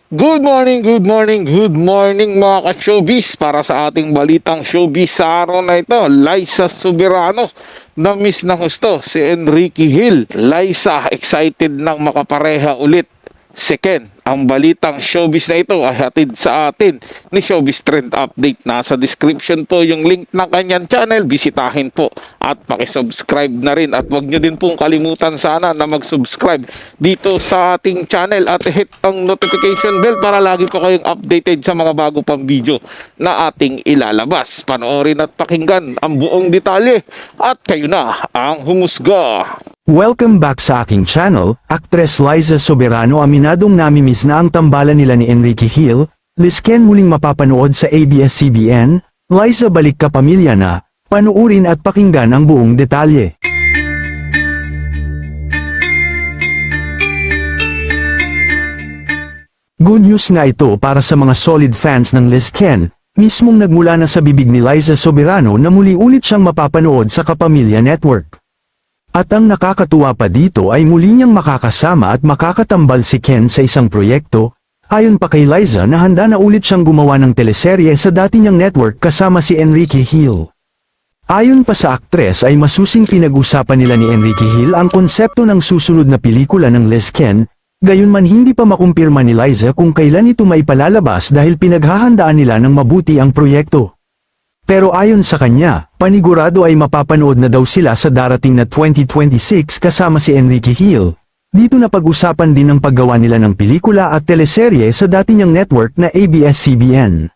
Good morning, good morning, good morning mga ka-showbiz. Para sa ating balitang showbiz sa araw na ito, Liza Soberano na-miss ng husto si Enrique Hill. Liza, excited nang makapareha ulit si Ken. Ang balitang showbiz na ito ay hatid sa atin ni Showbiz Trend Update. Nasa description po yung link ng kanyang channel. Bisitahin po at pakisubscribe na rin. At wag nyo din pong kalimutan sana na mag-subscribe dito sa ating channel at hit ang notification bell para lagi po kayong updated sa mga bago pang video na ating ilalabas. Panoorin at pakinggan ang buong detalye at kayo na ang humusga. Welcome back sa aking channel. Aktres Liza Soberano aminadong namimiss na ang tambalan nila ni Enrique Hill. Liz Ken muling mapapanood sa ABS-CBN. Liza balik ka pamilya na. Panuurin at pakinggan ang buong detalye. Good news nga ito para sa mga solid fans ng Liz Ken. Mismong nagmula na sa bibig ni Liza Soberano na muli ulit siyang mapapanood sa Kapamilya Network. At ang nakakatuwa pa dito ay muli niyang makakasama at makakatambal si Ken sa isang proyekto. Ayon pa kay Liza na handa na ulit siyang gumawa ng teleserye sa dati niyang network kasama si Enrique Hill. Ayon pa sa aktres ay masusing pinag-usapan nila ni Enrique Hill ang konsepto ng susunod na pelikula ng Liz Ken, gayunman hindi pa makumpirma ni Liza kung kailan ito maipalalabas dahil pinaghahandaan nila ng mabuti ang proyekto. Pero ayon sa kanya, panigurado ay mapapanood na daw sila sa darating na 2026 kasama si Enrique Hill. Dito na pag-usapan din ang paggawa nila ng pelikula at teleserye sa dati niyang network na ABS-CBN.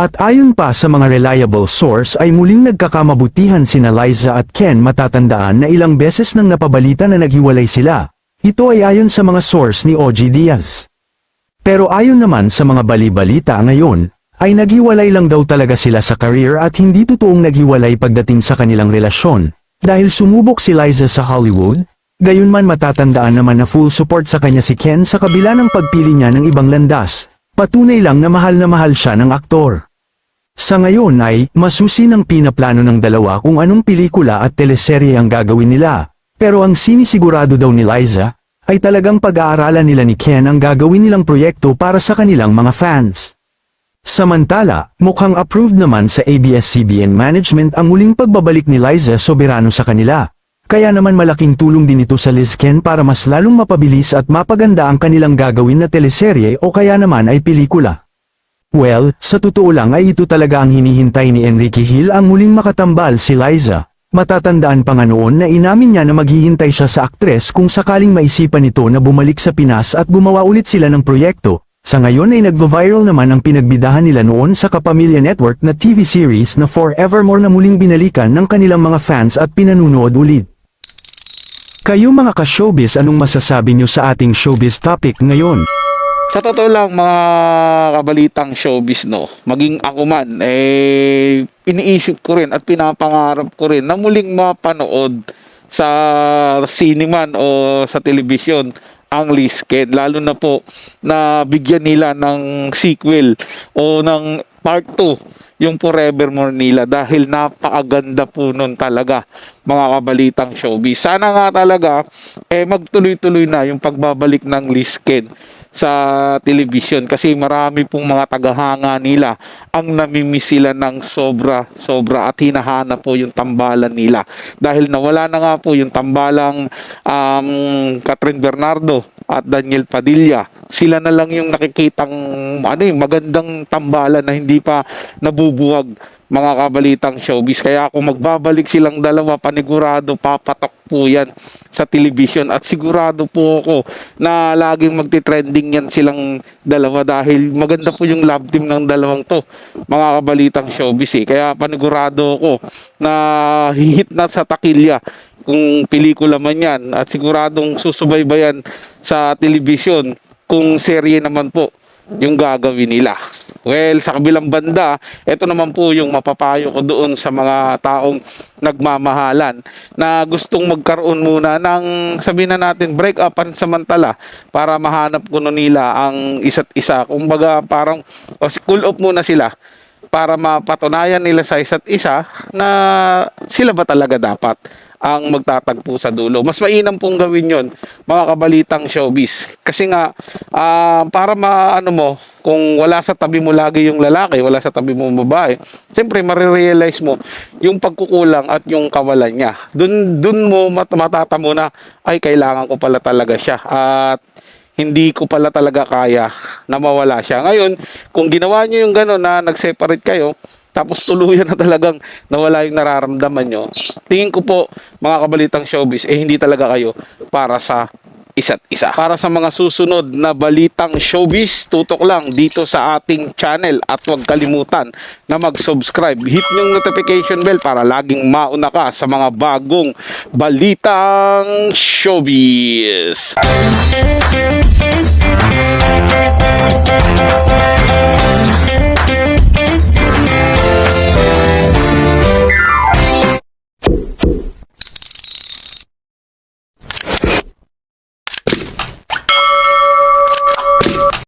At ayon pa sa mga reliable source ay muling nagkakamabutihan sina Liza at Ken. Matatandaan na ilang beses nang napabalita na naghiwalay sila. Ito ay ayon sa mga source ni OG Diaz. Pero ayon naman sa mga bali-balita ngayon, ay naghiwalay lang daw talaga sila sa career at hindi totoong naghiwalay pagdating sa kanilang relasyon, dahil sumubok si Liza sa Hollywood. Gayunman matatandaan naman na full support sa kanya si Ken sa kabila ng pagpili niya ng ibang landas. Patunay lang na mahal siya ng aktor. Sa ngayon ay masusi ng pinaplano ng dalawa kung anong pelikula at teleserye ang gagawin nila, pero ang sinisigurado daw ni Liza ay talagang pag-aaralan nila ni Ken ang gagawin nilang proyekto para sa kanilang mga fans. Samantala, mukhang approved naman sa ABS-CBN management ang muling pagbabalik ni Liza Soberano sa kanila. Kaya naman malaking tulong din ito sa Liz Ken para mas lalong mapabilis at mapaganda ang kanilang gagawin na teleserye o kaya naman ay pelikula. Well, sa totoo lang ay ito talaga ang hinihintay ni Enrique Hill, ang muling makatambal si Liza. Matatandaan pa nga noon na inamin niya na maghihintay siya sa aktres kung sakaling maisipan nito na bumalik sa Pinas at gumawa ulit sila ng proyekto. Sa ngayon ay nagva-viral naman ang pinagbidahan nila noon sa Kapamilya Network na TV series na Forevermore na muling binalikan ng kanilang mga fans at pinanunood ulit. Kayo mga ka-showbiz, anong masasabi nyo sa ating showbiz topic ngayon? Sa totoo lang mga kabalitang showbiz, no, maging ako man, iniisip ko rin at pinapangarap ko rin na muling mapanood sa siniman o sa telebisyon ang Liz Ken, lalo na po na bigyan nila ng sequel o ng part 2 yung Forevermore nila, dahil napakaganda po nun talaga mga kabalitang showbiz. Sana nga talaga magtuloy-tuloy na yung pagbabalik ng Liz Ken sa television, kasi marami pong mga tagahanga nila ang namimiss sila ng sobra at hinahanap po yung tambalan nila, dahil nawala na nga po yung tambalang Catherine Bernardo at Daniel Padilla. Sila na lang yung nakikitang magandang tambalan na hindi pa nabubuwag mga kabalitang showbiz. Kaya kung magbabalik silang dalawa, panigurado papatok po yan sa television, at sigurado po ako na laging magti-trending yan silang dalawa, dahil maganda po yung love team ng dalawang to mga kabalitang showbiz Kaya panigurado ako na hihit na sa takilya kung pelikula man yan, at siguradong susubaybayan sa television kung serye naman po yung gagawin nila. Well, sa kabilang banda, ito naman po yung mapapayo ko doon sa mga taong nagmamahalan na gustong magkaroon muna ng, sabihin na natin, break up pansamantala para mahanap kuno nila ang isa't isa. Kumbaga parang cool off muna sila para mapatunayan nila sa isa't isa na sila ba talaga dapat ang magtatagpo sa dulo. Mas mainam pong gawin yon, mga kabalitang showbiz. Kasi nga, para maano mo, kung wala sa tabi mo lagi yung lalaki, wala sa tabi mo yung babae, siyempre marirealize mo yung pagkukulang at yung kawalan niya. Dun mo matatamo na, ay kailangan ko pala talaga siya. At hindi ko pala talaga kaya na mawala siya. Ngayon, kung ginawa nyo yung gano'n na nag-separate kayo, tapos tuluyan na talagang nawala yung nararamdaman nyo, tingin ko po, mga kabalitang showbiz, hindi talaga kayo para sa isa't isa. Para sa mga susunod na balitang showbiz, tutok lang dito sa ating channel at huwag kalimutan na mag-subscribe. Hit yung notification bell para laging mauna ka sa mga bagong balitang showbiz.